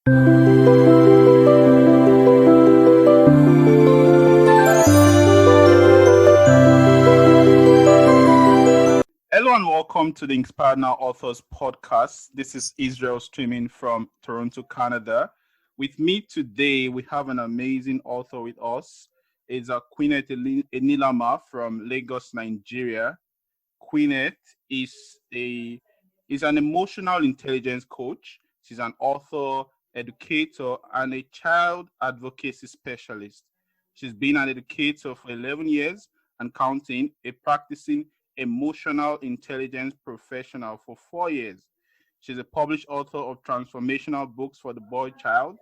Hello and welcome to the Inspired Now Authors podcast. This is Israel streaming from Toronto, Canada. With me today, we have an amazing author with us. It's Queenette Enilama from Lagos, Nigeria. Queenette is an emotional intelligence coach. She's an author, educator, and a child advocacy specialist. She's been an educator for 11 years and counting, a practicing emotional intelligence professional for 4 years. She's a published author of transformational books for the boy child.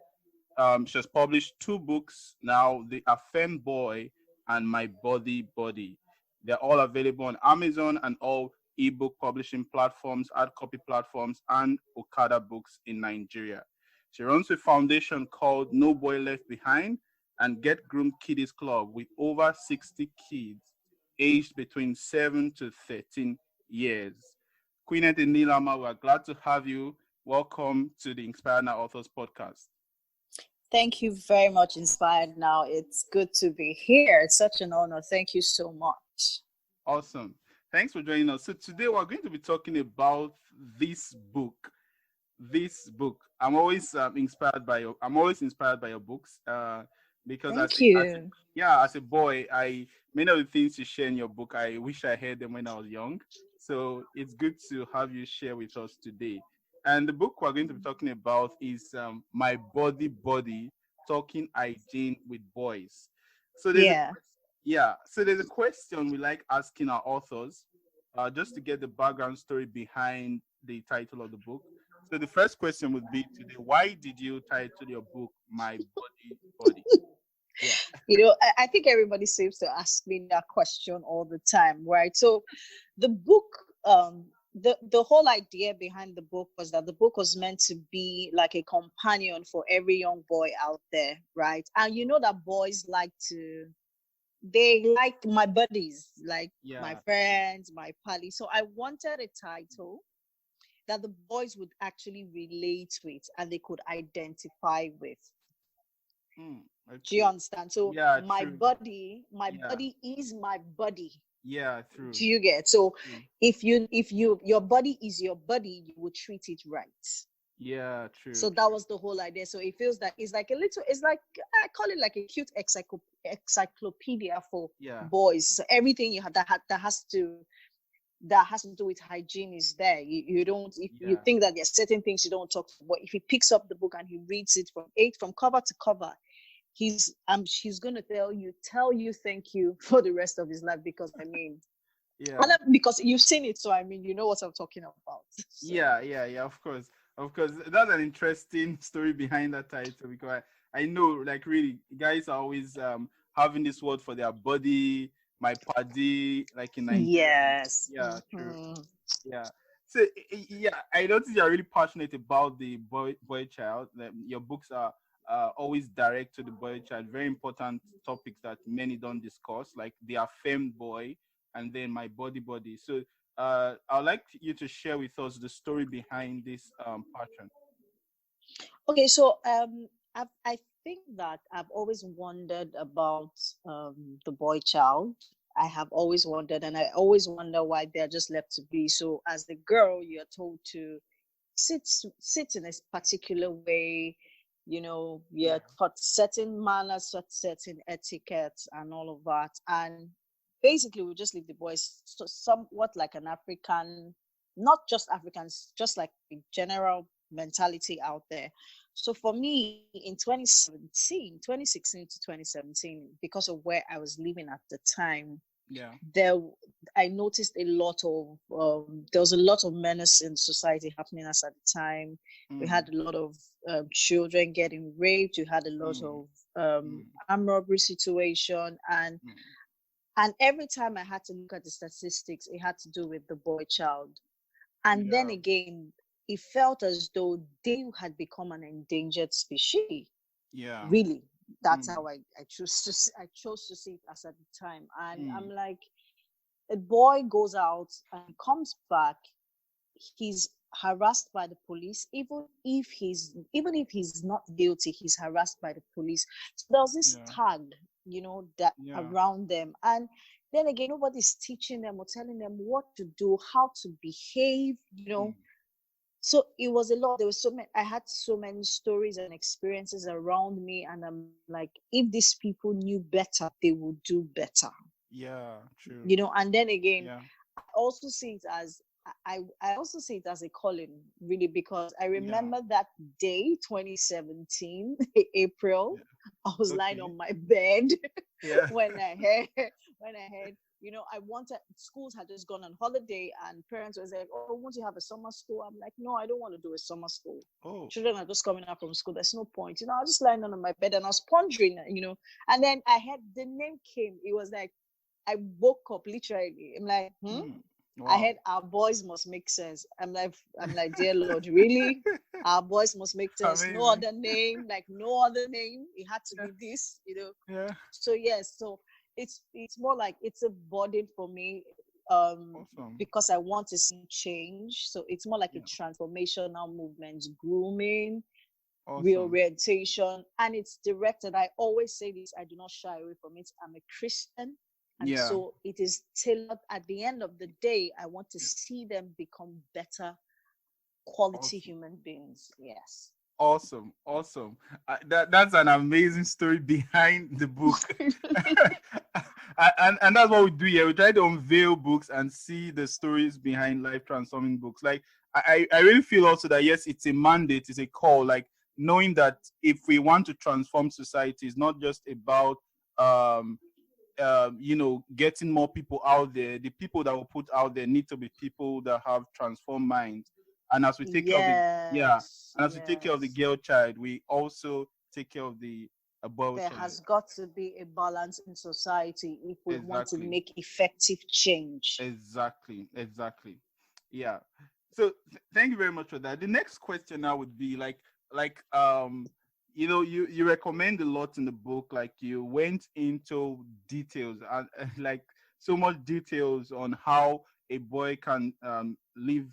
She has published 2 books now, The Affirmed Boy and My Body Body. They're all available on Amazon and all ebook publishing platforms, hard copy platforms, and Okada Books in Nigeria. She runs a foundation called Noboyleftbehind and Get Groomed Kiddies Club with over 60 kids aged between 7 to 13 years. Queenette Enilama, we're glad to have you. Welcome to the Inspired Now Authors podcast. Thank you very much, Inspired Now. It's good to be here. It's such an honor. Thank you so much. Awesome. Thanks for joining us. So today we're going to be talking about this book. I'm always inspired by your books because as a boy, many of the things you share in your book, I wish I heard them when I was young. So it's good to have you share with us today. And the book we're going to be talking about is My Body Body, Talking Hygiene with Boys. So there's a question we like asking our authors just to get the background story behind the title of the book. So the first question would be today, why did you title your book My Body Body? Yeah. I think everybody seems to ask me that question all the time, right? So the book, the whole idea behind the book was that the book was meant to be like a companion for every young boy out there, right? And you know that boys they like my buddies, like my friends, my pally. So I wanted a title that the boys would actually relate with and they could identify with. Do you understand? So my body is my body. Yeah, true. Do you get? So if your body is your body, you will treat it right. Yeah, true. So that was the whole idea. So it feels that it's like I call it like a cute encyclopedia for boys. So everything you have that has to do with hygiene is there. You don't, if you think that there's certain things you don't talk to, but if he picks up the book and he reads it from cover to cover, he's gonna tell you thank you for the rest of his life, because because you've seen it, so you know what I'm talking about. So. Yeah, of course. That's an interesting story behind that title, because I know, like, really guys are always having this word for their body, my paddy, like in Nigeria. Yes. True. So I noticed you're really passionate about the boy child. Your books are always direct to the boy child. Very important topics that many don't discuss, like the affirmed boy and then my body. So I'd like you to share with us the story behind this passion. Okay, so I think that I've always wondered about the boy child. I have always wondered, and I always wonder why they're just left to be. So as the girl, you're told to sit in a particular way. You're taught certain manners, certain etiquettes, and all of that. And basically, we just leave the boys somewhat like an African, not just Africans, just like a general mentality out there. So for me, in 2016 to 2017, because of where I was living at the time, I noticed a lot of there was a lot of menace in society happening as at the time. We had a lot of children getting raped. We had a lot of armed robbery situation, and every time I had to look at the statistics, it had to do with the boy child. And then again, it felt as though they had become an endangered species. Yeah, really. That's how I chose to see it as at the time. And I'm like, a boy goes out and comes back, he's harassed by the police, even if he's not guilty, he's harassed by the police. So there was this Yeah. tag, that Yeah. around them. And then again, nobody's teaching them or telling them what to do, how to behave. Mm. So it was a lot. There was so many, I had so many stories and experiences around me, and I'm like, if these people knew better, they would do better. Yeah. True. And then again, Yeah. I also see it as I also see it as a calling, really, because I Yeah. remember that day, 2017, April. Yeah. I was lying Okay. on my bed Yeah. when I heard, I wanted, schools had just gone on holiday, and parents was like, "Oh, won't you have a summer school?" I'm like, "No, I don't want to do a summer school. Oh. Children are just coming out from school. There's no point." I was just lying on my bed and I was pondering. And then I had the name came. It was like I woke up literally. I'm like, Mm. I Wow. heard our boys must make sense. I'm like, dear Lord, really? Our boys must make sense. No Amazing. other name, like no other name. It had to Yeah. be this. Yeah. So yes, so it's more like it's a burden for me, Awesome. because I want to see change. So it's more like a Yeah. transformational movement, grooming, Awesome. reorientation, and it's directed. I always say this, I do not shy away from it. I'm a Christian, and Yeah. so it is tailored. At the end of the day, I want to Yeah. see them become better quality Awesome. human beings. Yes. Awesome. Awesome. That's an amazing story behind the book. And that's what we do here. We try to unveil books and see the stories behind life transforming books. Like I really feel also that yes, it's a mandate, it's a call. Like knowing that if we want to transform society, it's not just about um getting more people out there. The people that will put out there need to be people that have transformed minds. And as we take care of the yeah, Yes. and as we take care of the Yes. girl child, we also take care of the boy There child. has got to be a balance in society if we want to Exactly. make effective change. Exactly. Exactly. Yeah. So thank you very much for that. The next question now would be like you recommend a lot in the book. Like you went into details and like so much details on how a boy can live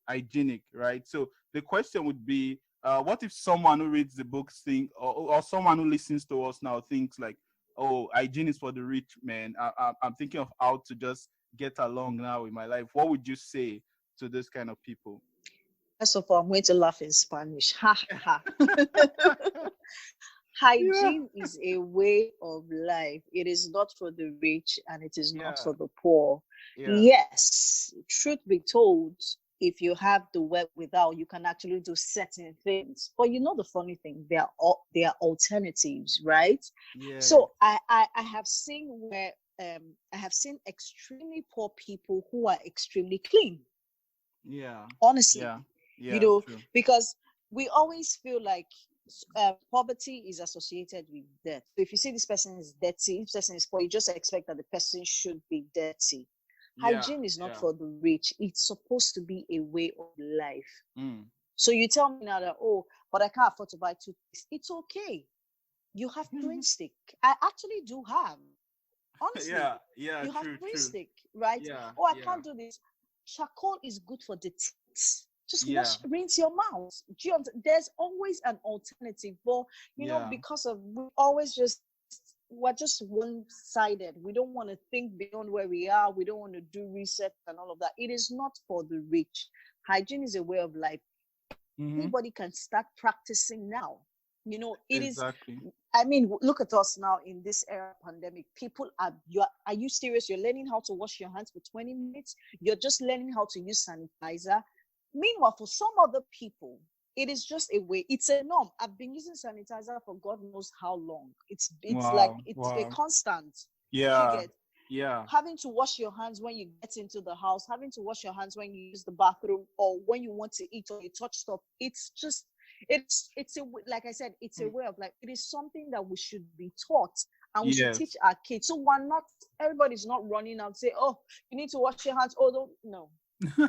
hygienic, right? So the question would be, what if someone who reads the books think, or someone who listens to us now thinks like, oh, hygiene is for the rich, man. I'm thinking of how to just get along now in my life. What would you say to this kind of people? First of all, I'm going to laugh in Spanish. Ha ha. Yeah, Hygiene is a way of life. It is not for the rich and it is not yeah, for the poor. yeah, Yes, truth be told, if you have the wherewithal, you can actually do certain things. But the funny thing, there are alternatives, right? yeah, So I have seen where I have seen extremely poor people who are extremely clean, yeah, honestly, yeah, you yeah, know, true. because we always feel like poverty is associated with death. So if you see this person is dirty, if this person is poor, you just expect that the person should be dirty. Yeah, Hygiene is not yeah. for the rich. It's supposed to be a way of life. Mm. So you tell me now that, oh, but I can't afford to buy toothpaste. It's okay. You have green stick. I actually do have. Honestly, Yeah, yeah, you have true, green true. stick, right? Yeah, Oh, I yeah, can't do this. Charcoal is good for the teeth. Just yeah, rinse your mouth. There's always an alternative, but yeah. because of we're just one-sided. We don't want to think beyond where we are. We don't want to do research and all of that. It is not for the rich. Hygiene is a way of life. Mm-hmm. Anybody can start practicing now. It is. Exactly. I mean, look at us now in this era of pandemic. People are you serious? You're learning how to wash your hands for 20 minutes. You're just learning how to use sanitizer. Meanwhile, for some other people, it is just a way. It's a norm. I've been using sanitizer for God knows how long. It's like Wow, it's a wow. constant. Do you Yeah, get? yeah, Having to wash your hands when you get into the house, having to wash your hands when you use the bathroom or when you want to eat or you touch stuff. It's like I said, it's a mm, way of life. It is something that we should be taught and we should teach yes. our kids. So we're not everybody's not running out and say, oh, you need to wash your hands. Oh, don't no.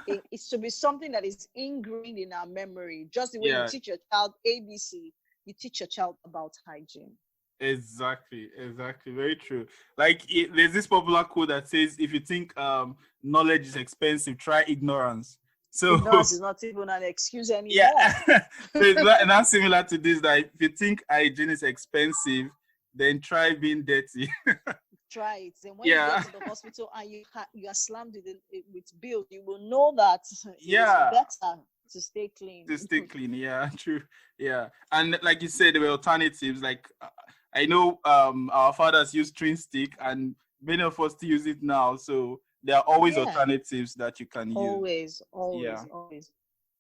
It's to be something that is ingrained in our memory. Just the way you Yeah, teach your child ABC, you teach your child about hygiene. exactly, exactly. Very true. Like there's this popular quote that says, "If you think knowledge is expensive, try ignorance." So ignorance is not even an excuse anymore. yeah. So it's not similar to this, that if you think hygiene is expensive, then try being dirty. Try it. Then when you Yeah. get to the hospital and you are slammed with bills, you will know that it Yeah. is better to stay clean. To stay clean. Yeah, true. Yeah. And like you said, there were alternatives. Like I know our fathers use string stick, and many of us still use it now. So there are always Yeah. alternatives that you can use. Always.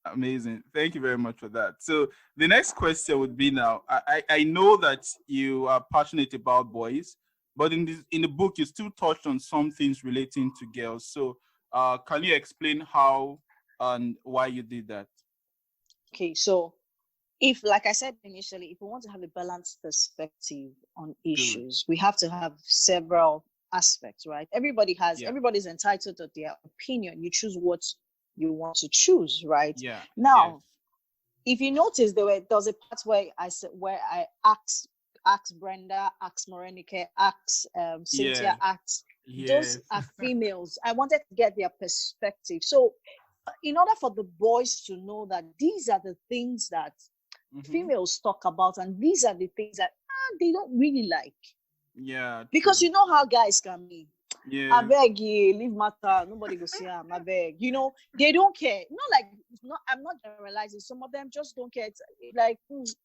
Amazing. Thank you very much for that. So the next question would be now, I know that you are passionate about boys, but in the book you still touched on some things relating to girls. So can you explain how and why you did that? Okay, so if, like I said initially, if we want to have a balanced perspective on Good. issues, we have to have several aspects, right? Yeah. Everybody's entitled to their opinion. You choose what you want to choose, right? Yeah. Now, Yes. if you notice, there was a part where I asked Brenda, asked Morenike, asked Yeah. Cynthia, asked, those Yes. are females. I wanted to get their perspective. So in order for the boys to know that these are the things that Mm-hmm. females talk about, and these are the things that they don't really like, Yeah, because true. you know how guys can be. I Yeah. beg you, leave matter. Nobody go see them. I beg. They don't care. I'm not generalizing. Some of them just don't care. It's like, leave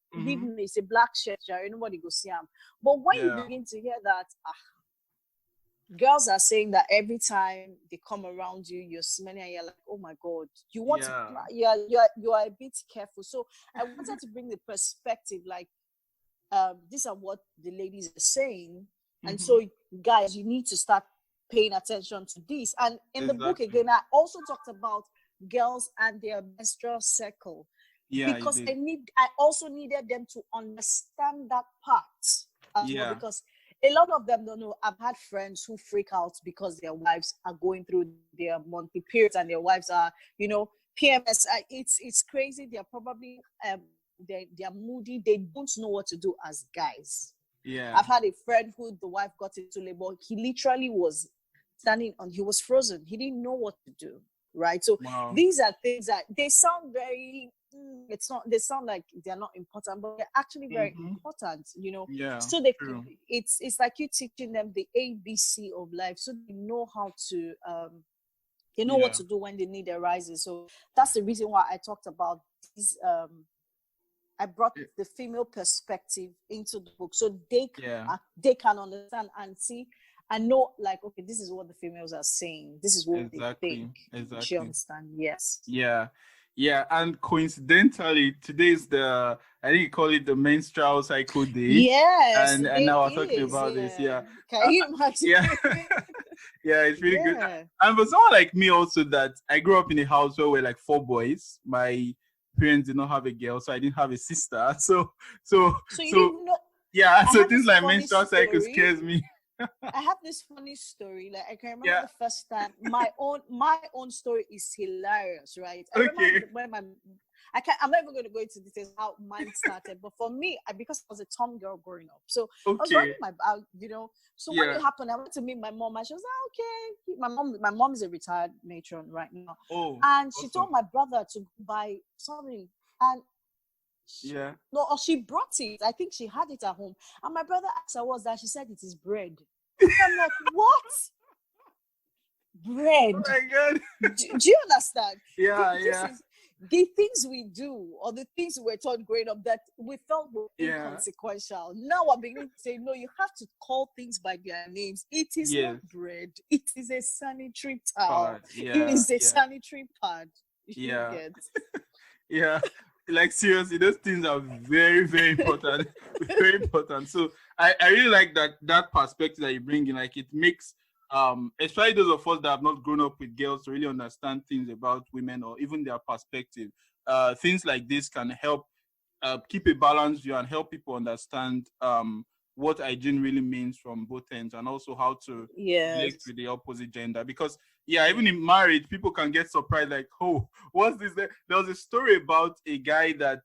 Mm-hmm. me. It's a black shirt, Jerry. Nobody go see them. But when you Yeah. begin to hear that, girls are saying that every time they come around you, you're smelling, and you're like, oh my god, you want to, Yeah. you're a bit careful. So I wanted to bring the perspective, like, these are what the ladies are saying, and Mm-hmm. so guys, you need to start paying attention to this. And in the book Exactly. again, I also talked about girls and their menstrual cycle, Yeah, you because did. I also needed them to understand that part as well, Yeah. because a lot of them don't know. I've had friends who freak out because their wives are going through their monthly periods, and their wives are, PMS. It's crazy. They're probably they're moody. They don't know what to do as guys. Yeah. I've had a friend who the wife got into labor. He literally was he was frozen. He didn't know what to do. Right. So Wow. these are things that they sound very, they sound like they're not important, but they're actually very Mm-hmm. important, Yeah, So true. it's like you teaching them the ABC of life, so they know how to, they know what Yeah. to do when the need arises. So that's the reason why I talked about these, I brought Y- the female perspective into the book, so Yeah, they can understand and see and know, like, okay, this is what the females are saying. This is what they think. exactly. She Exactly. understand? Yes. Yeah. Yeah. And coincidentally, today is I think you call it the menstrual cycle day. Yes, And today now we're talking is. about this. Yeah. Yeah. Can Uh, you imagine? yeah. Yeah, it's really good. Yeah. And for someone like me also, that I grew up in a house where we're like four boys. My parents did not have a girl, so I didn't have a sister. So So you so didn't know. yeah, I so have things this like funny menstrual cycle story. scares me. I have this funny story. Like, I can remember Yeah. the first time. My own story is hilarious, right? I Okay. remember when I'm not even going to go into details how mine started, but for me, because I was a tom girl growing up, so I was running Okay. So when Yeah. it happened, I went to meet my mom, and she was like, okay. My mom is a retired matron right now, Oh, and she awesome. told my brother to buy something, and Yeah. no, or she brought it. I think she had it at home. And my brother asked her what's that. She said it is bread. I'm like, what? Oh Bread? my god. Do you understand? Yeah, This yeah, is the things we do, or the things we were taught growing up that we felt were yeah. inconsequential. Now I'm beginning to say, no, you have to call things by their names. It is not Yes. bread. It is a sanitary towel. Pad. It Yeah, is a yeah, sanitary pad. You yeah, get. yeah. Like seriously, those things are very, very important. Very important. So I really like that perspective that you bring in. Like it makes especially those of us that have not grown up with girls to really understand things about women or even their perspective. Things like this can help keep a balanced view and help people understand what hygiene really means from both ends, and also how to relate Yes. with the opposite gender. Because yeah, even Yeah. in marriage, people can get surprised, like, oh, what's this? There was a story about a guy that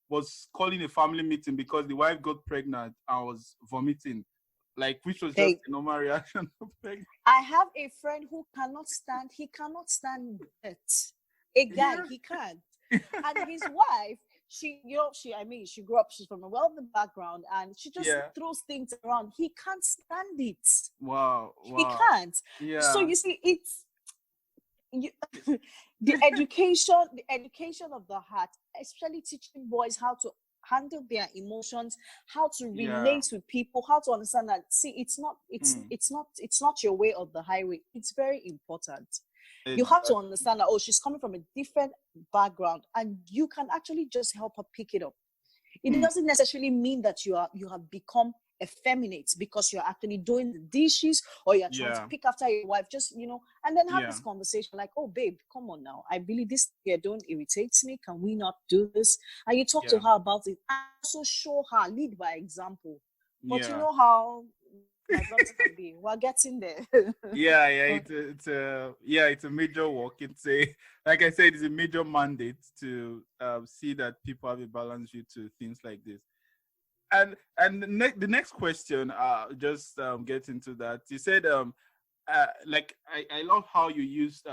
was calling a family meeting because the wife got pregnant and was vomiting, like, which was just Hey, a normal reaction of pregnancy. I have a friend who he cannot stand dirt. A guy, he can't. And his wife, she, she grew up, she's from a wealthy background, and she just Yeah. throws things around. He can't stand it. Wow. He Wow. can't. So Yeah. you see, it's you, the education of the heart, especially teaching boys how to handle their emotions, how to Yeah. relate with people, how to understand that, see, it's not your way or the highway. It's very important. You have to Exactly. understand that, oh, she's coming from a different background, and you can actually just help her pick it up. It Mm. doesn't necessarily mean that you have become effeminate because you're actually doing the dishes or you're trying to Yeah. pick after your wife. Just, and then have Yeah. this conversation like, oh, babe, come on now. I believe this you're doing irritates me. Can we not do this? And you talk to Yeah. her about it and also show her, lead by example. But you Yeah. know how my brothers can be. We're getting there. Yeah, yeah, it's a major work. It's a, like I said, it's a major mandate to see that people have a balanced view to things like this. And the next question, just get into that. You said like I love how you used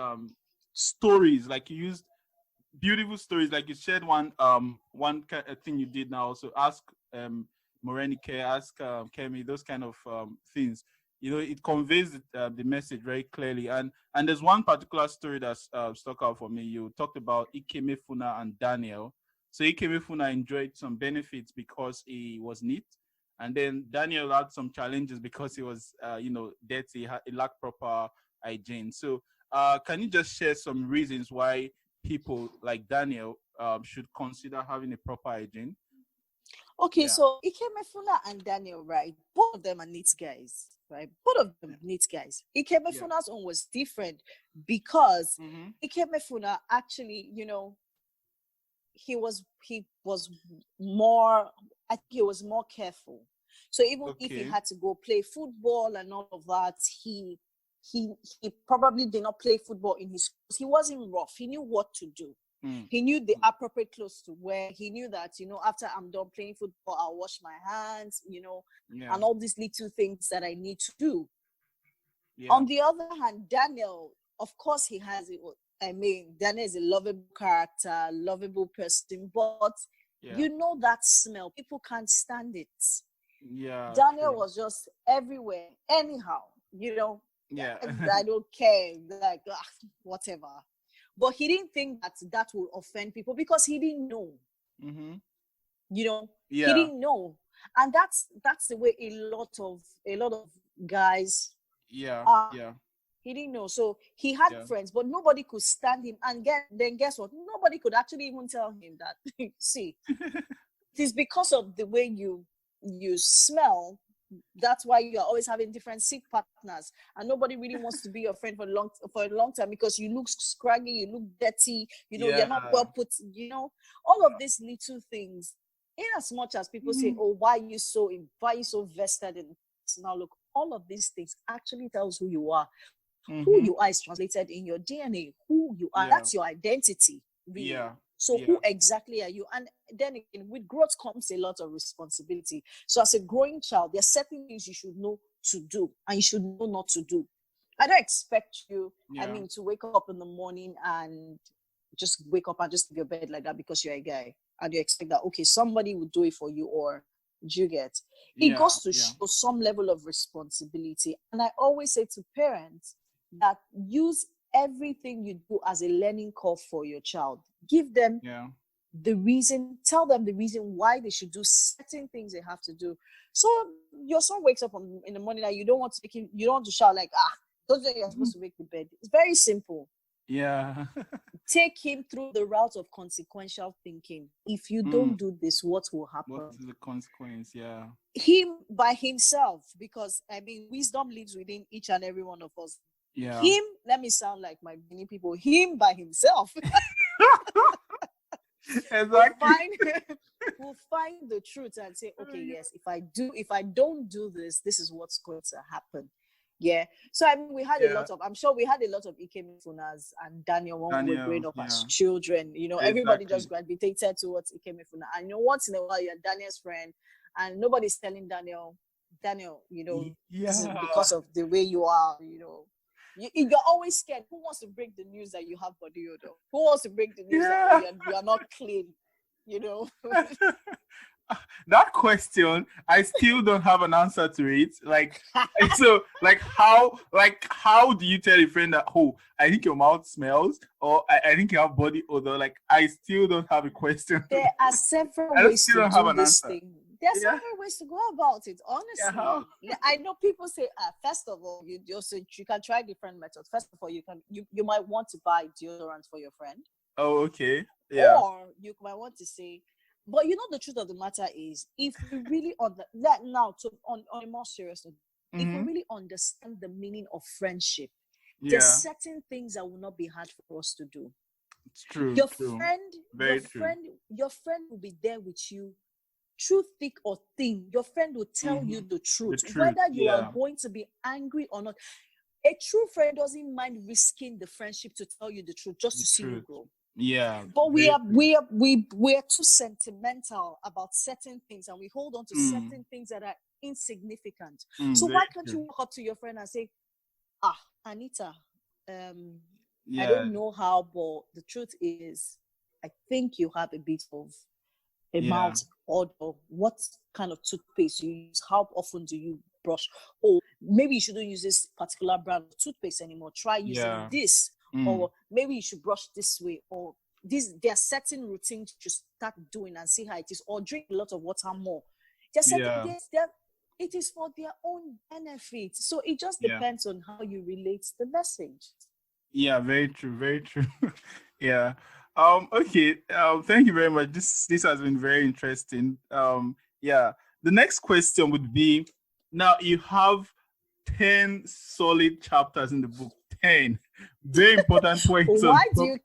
stories, like you used beautiful stories, like you shared thing you did now. Also ask Morenike, ask Kemi, those kind of things. It conveys the message very clearly. And there's one particular story that's stuck out for me. You talked about Ikeme Funa and Daniel. So Ikeme Funa enjoyed some benefits because he was neat, and then Daniel had some challenges because he was dirty. He lacked proper hygiene. So can you just share some reasons why people like Daniel should consider having a proper hygiene? Okay, Yeah. so Ikemefuna and Daniel, right? Both of them are neat guys, right? Both of them neat guys. Yeah. Ikemefuna's own was different because Mm-hmm. Ikemefuna actually, he was more, I think he was more careful. So even if he Okay. had to go play football and all of that, he he probably did not play football in his, he wasn't rough. He knew what to do. Mm. He knew the appropriate clothes to wear. He knew that, after I'm done playing football, I'll wash my hands, Yeah. and all these little things that I need to do. Yeah. On the other hand, Daniel, of course, he has it. I mean, Daniel is a lovable character, lovable person, but Yeah. that smell, people can't stand it. Yeah. Daniel True. was just everywhere, anyhow, Yeah. I don't care, like, whatever. But he didn't think that that would offend people because he didn't know. Mm-hmm. He Yeah. didn't know. And that's the way a lot of guys Yeah. are. Yeah. He didn't know. So he had Yeah. friends, but nobody could stand him. And then guess what? Nobody could actually even tell him that, see, it is because of the way you smell. That's why you are always having different sick partners, and nobody really wants to be your friend for a long time because you look scraggy, you look dirty, you're not Yeah. well put, all of these little things. In as much as people say, Mhm. oh, why you so vested in personal look, all of these things actually tells who you are. Who Mm-hmm. you are is translated in your DNA. Who you are, Yeah. that's your identity, really. Yeah. So who Yeah. exactly are you? And then again, with growth comes a lot of responsibility. So as a growing child, there are certain things you should know to do and you should know not to do. I don't expect you, Yeah. to wake up in the morning and just wake up and just leave your bed like that because you're a guy. And you expect that, okay, somebody will do it for you, or do you get? It Yeah. goes to Yeah. show some level of responsibility. And I always say to parents that use everything you do as a learning curve for your child. Give them Yeah. tell them the reason why they should do certain things they have to do. So your son wakes up in the morning and you don't want to make him, you don't want to shout like, don't you, you're supposed to make the bed. It's very simple. Yeah. Take him through the route of consequential thinking. If you Mm. don't do this, what will What happen? is the consequence? Yeah. Him by himself, because I mean, wisdom lives within each and every one of us. Yeah. Him, let me sound like my many people, him by himself will Exactly. find will find the truth and say, okay, yes, if I don't do this, this is what's going to happen. Yeah. So I mean, Yeah. I'm sure we had a lot of Ikeme Funas and Daniel when we were growing Daniel. up as Yeah. children. Everybody just Exactly. gravitated towards Ikeme Funa. And once in a while you're Daniel's friend and nobody's telling Daniel, this is Yeah. because of the way you are. You're always scared. Who wants to break the news that you have body odor? Who wants to break the news that you are not clean? You know. That question, I still don't have an answer to it. Like, so, how do you tell a friend that, oh, I think your mouth smells, or I think you have body odor? Like, I still don't have a question. There are several I ways still to don't have do an this answer. thing. There are several ways to go about it. Yeah, Honestly, I know people say, first of all, you can try different methods. First of all, you might want to buy deodorant for your friend. oh, okay. Yeah. Or you might want to say, but you know, the truth of the matter is, if we really on a more serious note, if we really understand the meaning of friendship, there's certain things that will not be hard for us to do. It's true. Your true. friend, Very your true. friend, your friend will be there with you through thick or thin. Your friend will tell you the truth, whether you are going to be angry or not. A true friend doesn't mind risking the friendship to tell you the truth, just to see you grow. Yeah. But we are too sentimental about certain things, and we hold on to certain things that are insignificant. So why can't you walk up to your friend and say, Anita, I don't know how, but the truth is, I think you have a bit of a mouth odor. What kind of toothpaste do you use? How often do you brush? Or maybe you shouldn't use this particular brand of toothpaste anymore. Try using this. Or maybe you should brush this way. Or there are certain routines you start doing and see how it is. Or drink a lot of water more. It is for their own benefit. So it just depends on how you relate the message. Yeah, very true. Very true. Yeah. Okay. Thank you very much. This has been very interesting. Yeah. The next question would be, now you have 10 solid chapters in the book. 10 very important points. Why do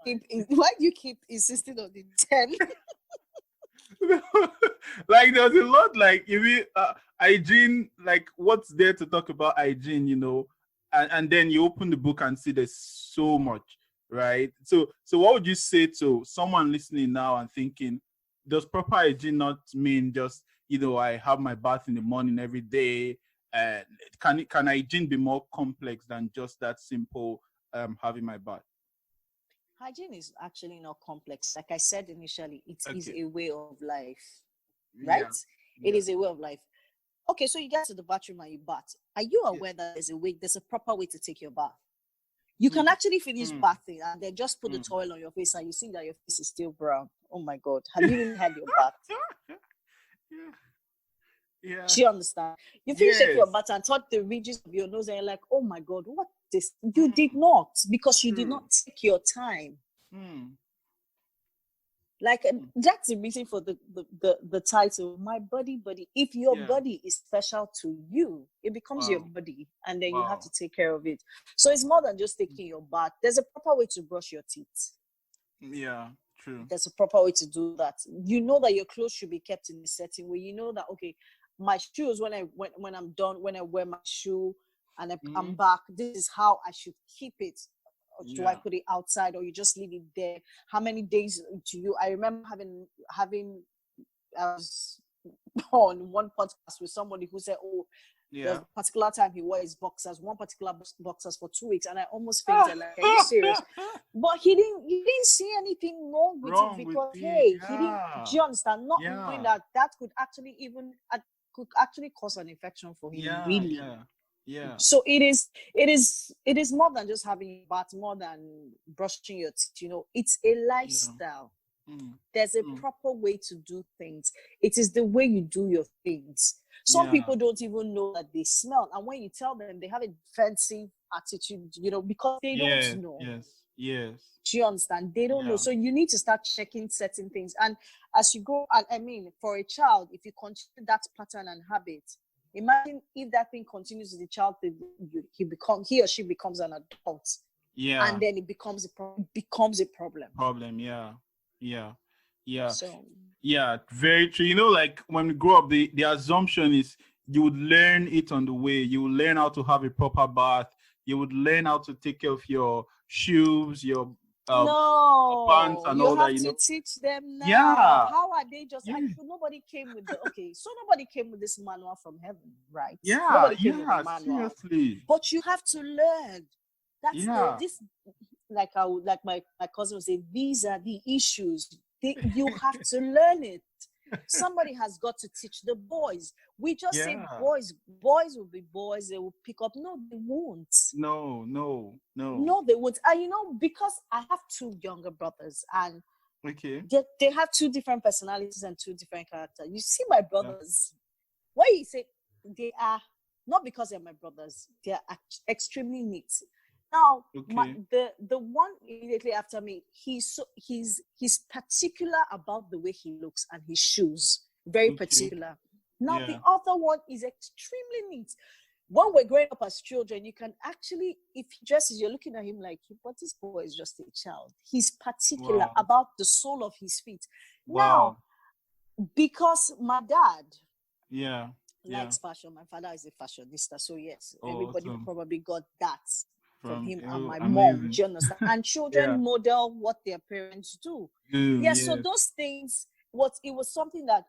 you keep insisting on the 10? Like, there's a lot, like, if hygiene, like, what's there to talk about hygiene, you know? And then you open the book and see there's so much, right? So what would you say to someone listening now and thinking, does proper hygiene not mean just, you know, I have my bath in the morning every day? Can hygiene be more complex than just that simple having my bath? Hygiene is actually not complex. Like I said initially, it is a way of life, right? It is a way of life. Okay, so you get to the bathroom and you bath. Are you aware that there's a proper way to take your bath? You can actually finish bathing and then just put the towel on your face and you see that your face is still brown. Oh my God. Have you even had your bath? Yeah. Do you understand? You finish taking your bath and touch the ridges of your nose and you're like, oh my God, what this? You did not, because you did not take your time. Like, that's the reason for the title, My Body. If your body is special to you, it becomes your body, and then you have to take care of it. So it's more than just taking your bath. There's a proper way to brush your teeth. Yeah, true. There's a proper way to do that. You know that your clothes should be kept in a certain way. You know that, okay, my shoes, when I'm done, when I wear my shoe and I'm back, this is how I should keep it. Or do I put it outside, or you just leave it there? How many days do you? I remember having I was on one podcast with somebody who said, there's a particular time he wore his boxers, one particular boxers for 2 weeks, and I almost fainted. Like, are you serious? But he didn't see anything wrong with it, because he didn't. Do you understand? Not knowing that could actually cause an infection for him. Really. Yeah. So it is more than just having a bath, more than brushing your teeth. You know, it's a lifestyle. There's a proper way to do things. It is the way you do your things. Some people don't even know that they smell, and when you tell them, they have a defensive attitude. You know, because they don't know. Yes. Do you understand? They don't know. So you need to start checking certain things. And as you go, and I mean, for a child, if you continue that pattern and habit, imagine if that thing continues with the child, he or she becomes an adult. Yeah. And then it becomes a problem. Yeah. So, very true. You know, like, when we grow up, the assumption is you would learn it on the way. You will learn how to have a proper bath. You would learn how to take care of your shoes, your pants and all that. You have to teach them now. Yeah. How are they just? Nobody came with nobody came with this manual from heaven, right? Yeah. Nobody came with the manual. Seriously. But you have to learn. That's Yeah. this, like my cousin would say, these are the issues. You have to learn it. Somebody has got to teach the boys. We just say Yeah. boys will be boys, they will pick up. No, they won't. No, no, no. No, they won't. And because I have two younger brothers, and Okay. they have two different personalities and two different characters. You see my Yeah. brothers, why you say they are, not because they're my brothers, they are extremely neat. Now, Okay. the one immediately after me, he's particular about the way he looks and his shoes, very Okay. particular. Now, the Yeah. other one is extremely neat. When we're growing up as children, you can actually, if he dresses, you're looking at him like, but this boy is just a child. He's particular Wow. about the sole of his feet. Now, Wow. because my dad Yeah. Yeah. likes fashion, my father is a fashionista, so yes, Oh, everybody awesome. probably got that from From him and my mom. amazing. Do you understand? And Yeah. children model what their parents do. Yes, so Yes. those things, it was something that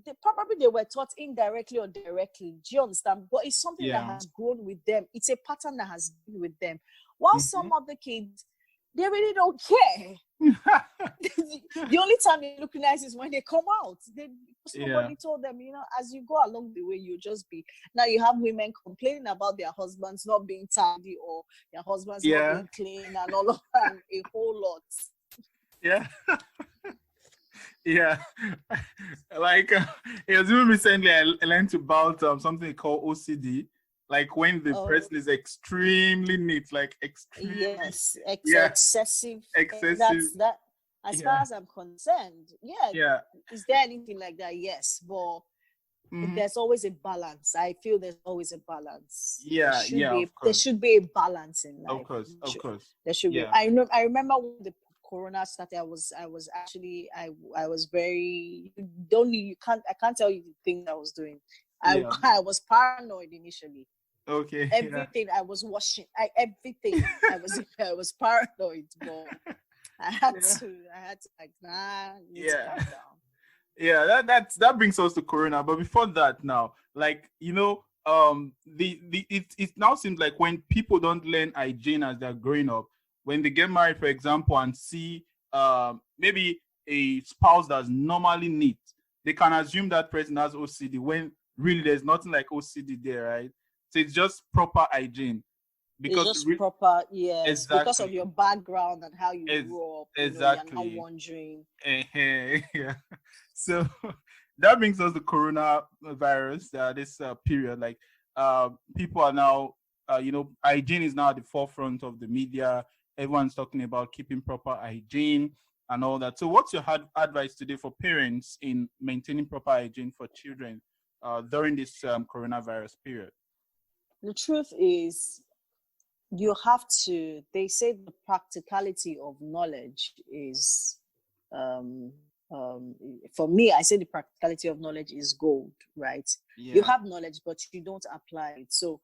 they were taught indirectly or directly. Do you understand? But it's something that Yeah. has grown with them. It's a pattern that has been with them. While some Mm-hmm. other kids, they really don't care. The only time they look nice is when they come out. Because Yeah. nobody told them, as you go along the way, you just be. Now you have women complaining about their husbands not being tidy or their husbands not Yeah. being clean and all of that, and a whole lot. Yeah. Yeah. Like it was even recently I learned about something called OCD. Like when the person is extremely neat, like extremely, Yes, yeah, excessive. excessive. That's that. As far Yeah. as I'm concerned, yeah. Yeah. Is there anything like that? Yes, but Mm-hmm. there's always a balance. I feel there's always a balance. Yeah. Yeah. Of There course. should be a balance in life. Of course. Of course. There should be. Yeah. I remember when the corona started. I was actually I was very. I can't tell you the things I was doing. Yeah. I was paranoid initially. Okay. Everything I was watching, everything I was paranoid, but I had to like, nah, you need to calm down. Yeah, that brings us to Corona. But before that, now, like it now seems like when people don't learn hygiene as they're growing up, when they get married, for example, and see maybe a spouse that's normally neat, they can assume that person has OCD when really there's nothing like OCD there, right? So it's just proper hygiene. Because it's just proper, yes, exactly. Because of your background and how you grew up, exactly. You're not wondering. Yeah. So that brings us to coronavirus. This period, like people are now, hygiene is now at the forefront of the media. Everyone's talking about keeping proper hygiene and all that. So, what's your advice today for parents in maintaining proper hygiene for children during this coronavirus period? The truth is, you have to. They say the practicality of knowledge is. For me, I say the practicality of knowledge is gold, right? Yeah. You have knowledge, but you don't apply it. So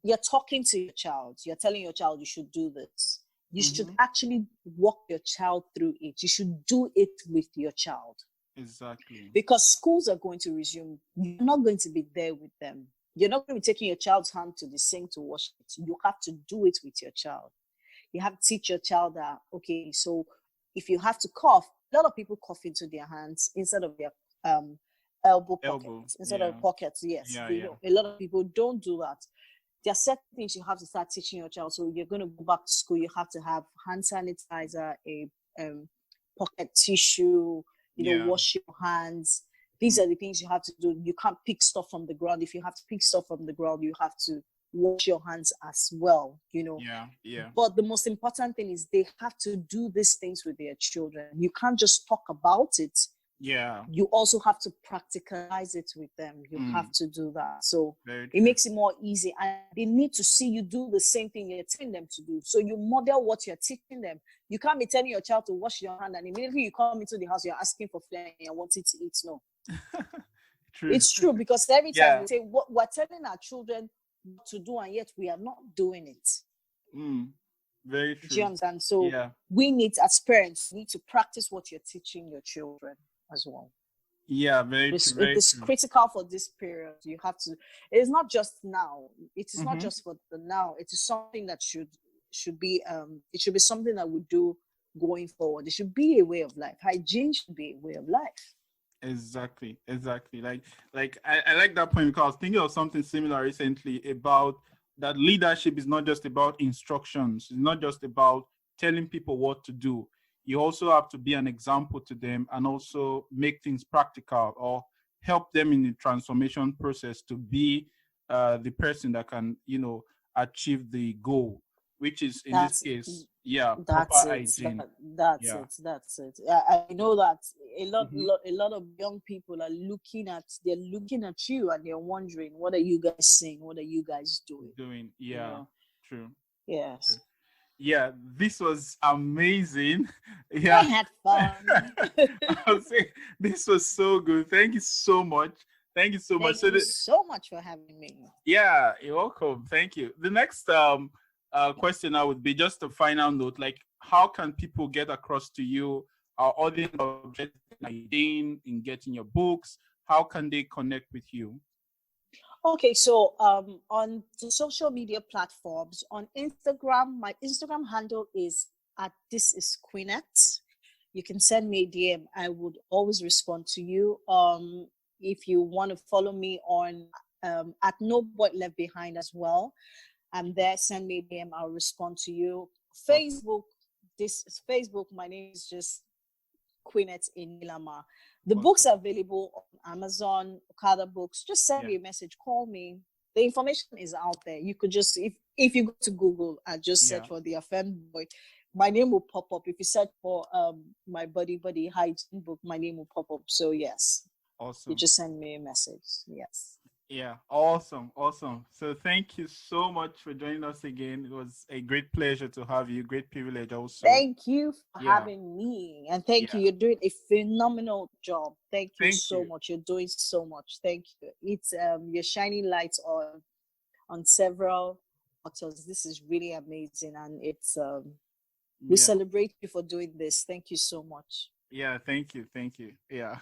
you're talking to your child. You're telling your child you should do this. You should actually walk your child through it. You should do it with your child. Exactly. Because schools are going to resume. You're not going to be there with them. You're not going to be taking your child's hand to the sink to wash it. You have to do it with your child. You have to teach your child that, okay, so if you have to cough, a lot of people cough into their hands instead of their elbow pockets, instead of pockets. Yes, a lot of people don't do that. There are certain things you have to start teaching your child. So you're going to go back to school. You have to have hand sanitizer, a pocket tissue. Wash your hands. These are the things you have to do. You can't pick stuff from the ground. If you have to pick stuff from the ground, you have to wash your hands as well, Yeah. But the most important thing is they have to do these things with their children. You can't just talk about it. Yeah. You also have to practicalize it with them. You have to do that. So it makes it more easy. And they need to see you do the same thing you're telling them to do. So you model what you're teaching them. You can't be telling your child to wash your hand and immediately you come into the house, you're asking for food and you want it to eat. No. True. It's true, because every time we say what we're telling our children to do, and yet we are not doing it. Very true. Do you understand? So we need, as parents, need to practice what you're teaching your children as well. Yeah, very true. It is critical for this period. You have to. It is not just now. It is not just for the now. It is something that should should be something that we do going forward. It should be a way of life. Hygiene should be a way of life. Exactly. I like that point, because I was thinking of something similar recently about that leadership is not just about instructions. It's not just about telling people what to do. You also have to be an example to them and also make things practical, or help them in the transformation process to be the person that can, achieve the goal, which is in this That's case, yeah, proper That's it. hygiene. That's Yeah. it. That's it. I know that Mhm. a lot of young people are they're looking at you and they're wondering, what are you guys saying? What are you guys doing? Doing, You yeah, know. true. Yes. Yeah, this was amazing. I Yeah. had fun. I'll say this was so good. Thank you so much. Thank you so much. Thank So you so much for having me. yeah, you're welcome. Thank you. The next question I would be just a final note, like how can people get across to you, our audience object in getting your books? How can they connect with you? Okay, so on the social media platforms, on Instagram, my Instagram handle is at this is Queenette. You can send me a DM. I would always respond to you. If you want to follow me on at Noboyleftbehind as well, I'm there. Send me a DM. I'll respond to you. Awesome. Facebook, this is Facebook. My name is just Queenette Enilama. The books Awesome. are available on Amazon, Okada Books. Just send Yeah. me a message, call me. The information is out there. You could just, if you go to Google and just Yeah. search for the Affirmed Boy, my name will pop up. If you search for my buddy hygiene book, my name will pop up. So yes, you Awesome. just send me a message. Yes. Yeah, awesome, awesome. So thank you so much for joining us again. It was a great pleasure to have you. Great privilege also. Thank you for Yeah, having me. And thank you. yeah. You're doing a phenomenal job. Thank you Thank so you. much. You're doing so much. Thank you. It's you're shining lights on several authors. This is really amazing. And it's we Yeah, celebrate you for doing this. Thank you so much. yeah. Thank you. Thank you. Yeah.